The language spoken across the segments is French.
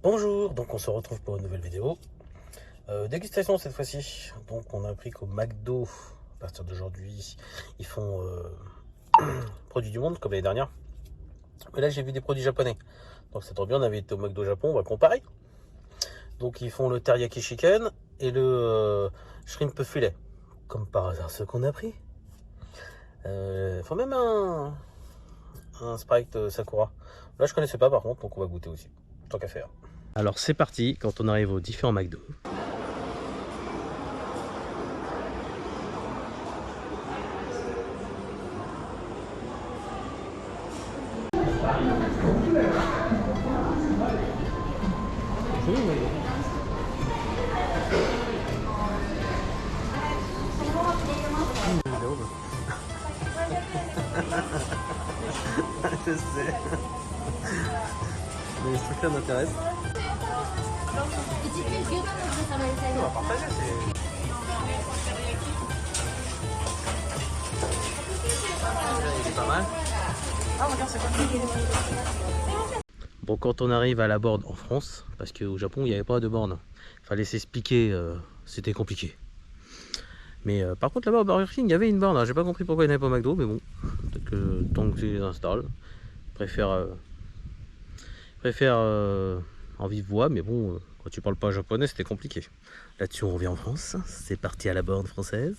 Bonjour, donc on se retrouve pour une nouvelle vidéo. Dégustation cette fois-ci. Donc on a appris qu'au McDo, à partir d'aujourd'hui, ils font produits du monde comme l'année dernière. Mais là j'ai vu des produits japonais. Donc c'est trop bien, on avait été au McDo Japon, on va comparer. Donc ils font le teriyaki chicken et le shrimp filet. Comme par hasard ce qu'on a pris. Ils font même un Sprite Sakura. Là je connaissais pas par contre, donc on va goûter aussi. Tant qu'à faire. Alors c'est parti, quand on arrive aux différents McDo. Je sais. Mais ce truc-là m'intéresse. On va partager, c'est pas mal. Ah regarde, c'est quoi? Bon, quand on arrive à la borne en France, parce qu'au Japon il n'y avait pas de borne, il fallait s'expliquer, c'était compliqué. Mais par contre là-bas au Burger King il y avait une borne, j'ai pas compris pourquoi il n'y en avait pas au McDo, mais bon, peut-être que tant que tu les installes, préfère en vive voix, mais bon, quand tu parles pas japonais c'était compliqué. Là-dessus on revient en France, c'est parti à la borne française.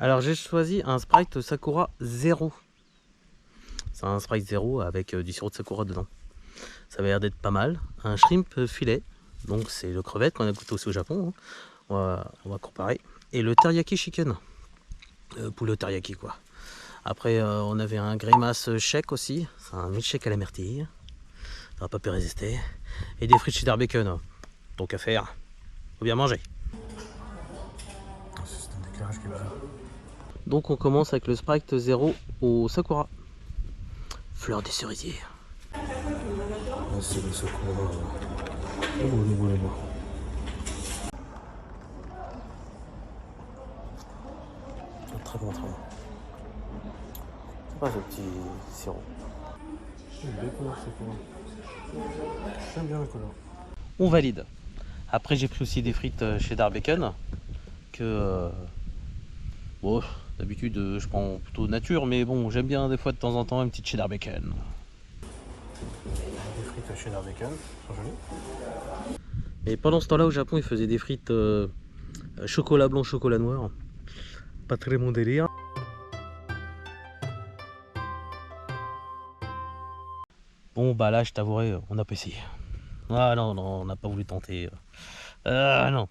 Alors j'ai choisi un Sprite Sakura 0. C'est un Sprite 0 avec du sirop de Sakura dedans. Ça avait l'air d'être pas mal. Un shrimp filet, donc c'est le crevette qu'on a goûté aussi au Japon. Hein. On va comparer. Et le teriyaki chicken. Poulet teriyaki quoi. Après on avait un grimace shake aussi. C'est un milkshake à la myrtille. Ça va pas pu résister. Et des frites cheddar bacon. Donc à faire. Faut bien manger. C'est un éclairage qui va là. Donc on commence avec le Sprite 0 au Sakura. Fleur des cerisiers. C'est le Sakura. Très bon, très bon. C'est pas ce petit sirop. J'aime bien le couleur. On valide. Après j'ai pris aussi des frites cheddar bacon que bon, d'habitude je prends plutôt nature, mais bon j'aime bien des fois de temps en temps une petite cheddar bacon. Des frites cheddar bacon, sont jolies. Et pendant ce temps là au Japon ils faisaient des frites chocolat blanc, chocolat noir. Pas très mon délire. Bon bah là je t'avouerai, on a pas essayé. Ah non, non, on n'a pas voulu tenter. Non,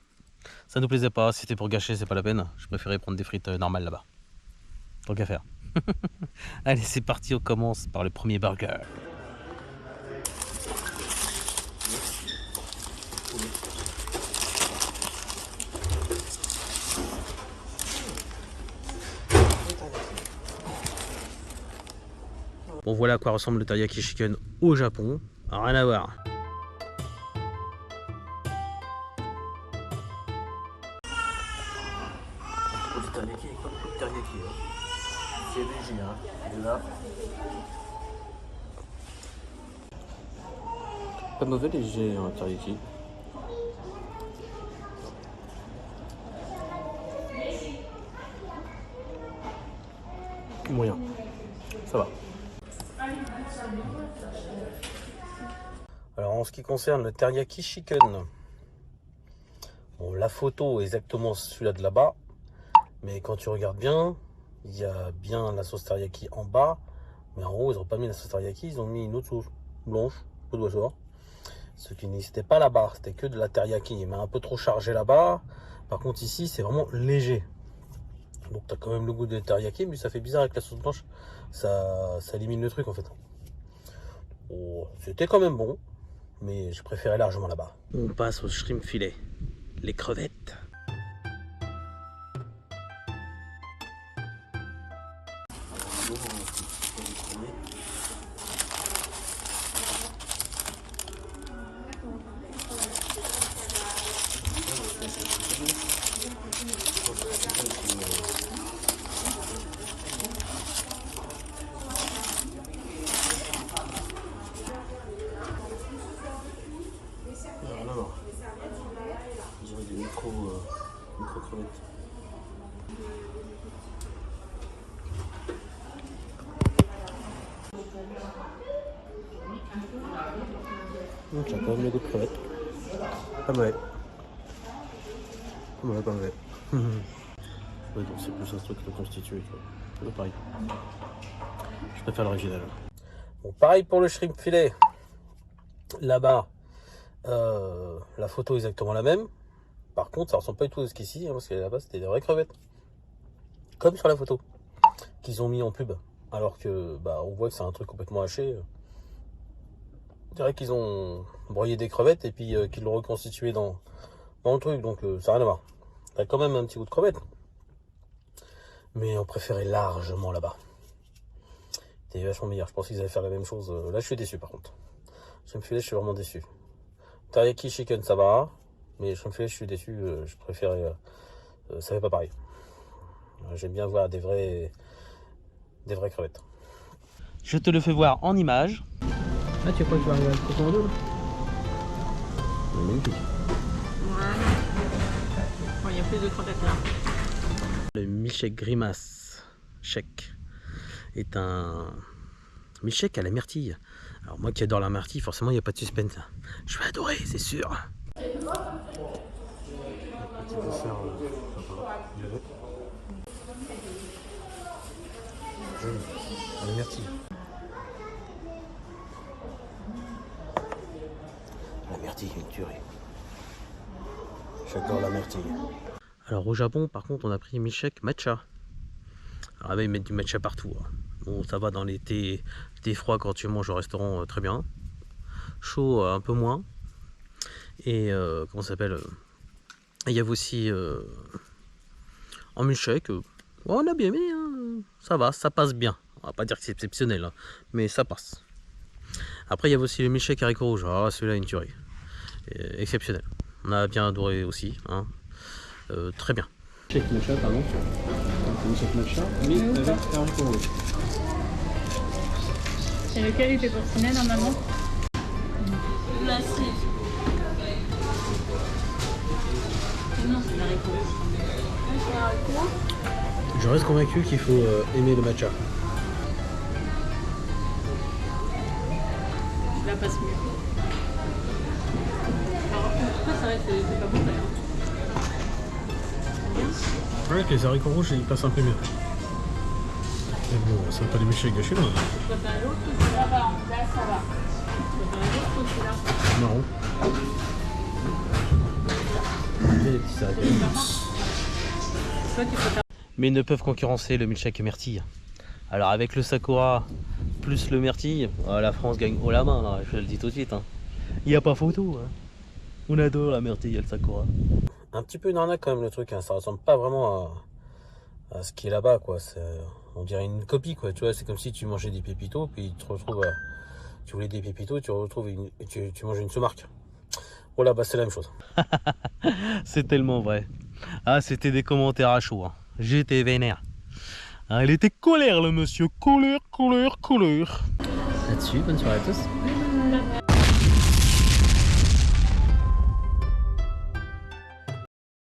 ça nous plaisait pas, si c'était pour gâcher, c'est pas la peine. Je préférais prendre des frites normales là-bas. Tant qu'à faire. Allez, c'est parti, on commence par le premier burger. Bon, voilà à quoi ressemble le teriyaki chicken au Japon. Rien à voir. Le teriyaki est comme le teriyaki. C'est léger, hein. Et là. Pas mauvais léger, un teriyaki. Moyen. Ça va. Alors en ce qui concerne le teriyaki chicken, bon, la photo est exactement celui-là de là-bas, mais quand tu regardes bien, il y a bien la sauce teriyaki en bas, mais en haut ils n'ont pas mis la sauce teriyaki, ils ont mis une autre sauce blanche, peu de savoir. Ce qui n'existait pas là-bas, c'était que de la teriyaki, mais un peu trop chargé là-bas. Par contre ici c'est vraiment léger. Donc tu as quand même le goût de teriyaki, mais ça fait bizarre avec la sauce blanche, ça élimine le truc en fait. Oh, c'était quand même bon, mais je préférais largement là-bas. On passe au shrimp filet, les crevettes. t'as quand même le goût de crevette. Pas mauvais. Pas mauvais, pas mauvais. Ouais, donc c'est plus un truc de constitué, tu vois. Pareil. Je préfère l'original. Bon, pareil pour le shrimp filet. Là-bas, la photo est exactement la même. Par contre, ça ressemble pas du tout à ce qu'ici, hein, parce que là-bas c'était des vraies crevettes. Comme sur la photo qu'ils ont mis en pub. Alors que bah on voit que c'est un truc complètement haché. On dirait qu'ils ont broyé des crevettes et puis qu'ils l'ont reconstitué dans le truc, donc ça n'a rien à voir. T'as quand même un petit goût de crevette. Mais on préférait largement là-bas. C'était vachement meilleur. Je pensais qu'ils allaient faire la même chose. Là, je suis déçu par contre. Shrimp filet, je suis vraiment déçu. Teriyaki chicken, ça va. Mais shrimp filet, je suis déçu. Je préférais. Ça fait pas pareil. J'aime bien voir des vraies crevettes. Je te le fais voir en image. Ah, tu crois que tu vas arriver à le couper en deux là? Magnifique. Ouais. Bon, il y a plus de crevettes là. Le milkshake grimace shake est un milkshake à la myrtille. Alors moi qui adore la myrtille, forcément il n'y a pas de suspense. Je vais adorer, c'est sûr. Joli, à la myrtille. La myrtille, une tuerie. J'adore la myrtille. Alors au Japon, par contre, on a pris milkshake matcha. Alors là, ils mettent du matcha partout. Bon, ça va dans les thés froids quand tu manges au restaurant, très bien. Chaud, un peu moins. Et comment ça s'appelle, il y avait aussi en milkshake. On a bien aimé, hein. Ça va, ça passe bien. On va pas dire que c'est exceptionnel, hein, mais ça passe. Après, il y avait aussi le milkshake haricot rouge. Ah, celui-là, une tuerie. Exceptionnel. On a bien adoré aussi, hein. Très bien. Milkshake matcha, pardon. Milkshake matcha, mais avec haricot rouge. Et lequel était pour Ciné normalement? L'acide. Non, c'est l'haricot. C'est l'haricot. Je reste convaincu qu'il faut aimer le matcha. Là passe mieux. Alors, en tout cas, ça reste, c'est pas bon d'ailleurs. Ouais, avec les haricots rouges, ils passent un peu mieux. Mais bon, ça va pas les milkshakes gâchés là. Tu préfères l'autre ou celui-là? Ça va, là ça va. Tu préfères l'autre ou celui-là? Marron. Les petits haricots. Toi, tu préfères. Mais ils ne peuvent concurrencer le milkshake myrtille. Alors avec le Sakura plus le myrtille, la France gagne haut la main, là, je le dis tout de suite. Il n'y a pas photo. Hein. On adore la myrtille et le Sakura. Un petit peu une arnaque quand même le truc, hein. Ça ressemble pas vraiment à ce qui est là-bas, quoi. On dirait une copie, quoi. Tu vois, c'est comme si tu mangeais des pépitos, puis tu te retrouves, tu voulais des pépitos, tu retrouves tu manges une sous-marque. Voilà, bah c'est la même chose. C'est tellement vrai. Ah, c'était des commentaires à chaud. Hein. J'étais vénère. Ah, il était colère le monsieur. Colère. Là-dessus, bonne soirée à tous.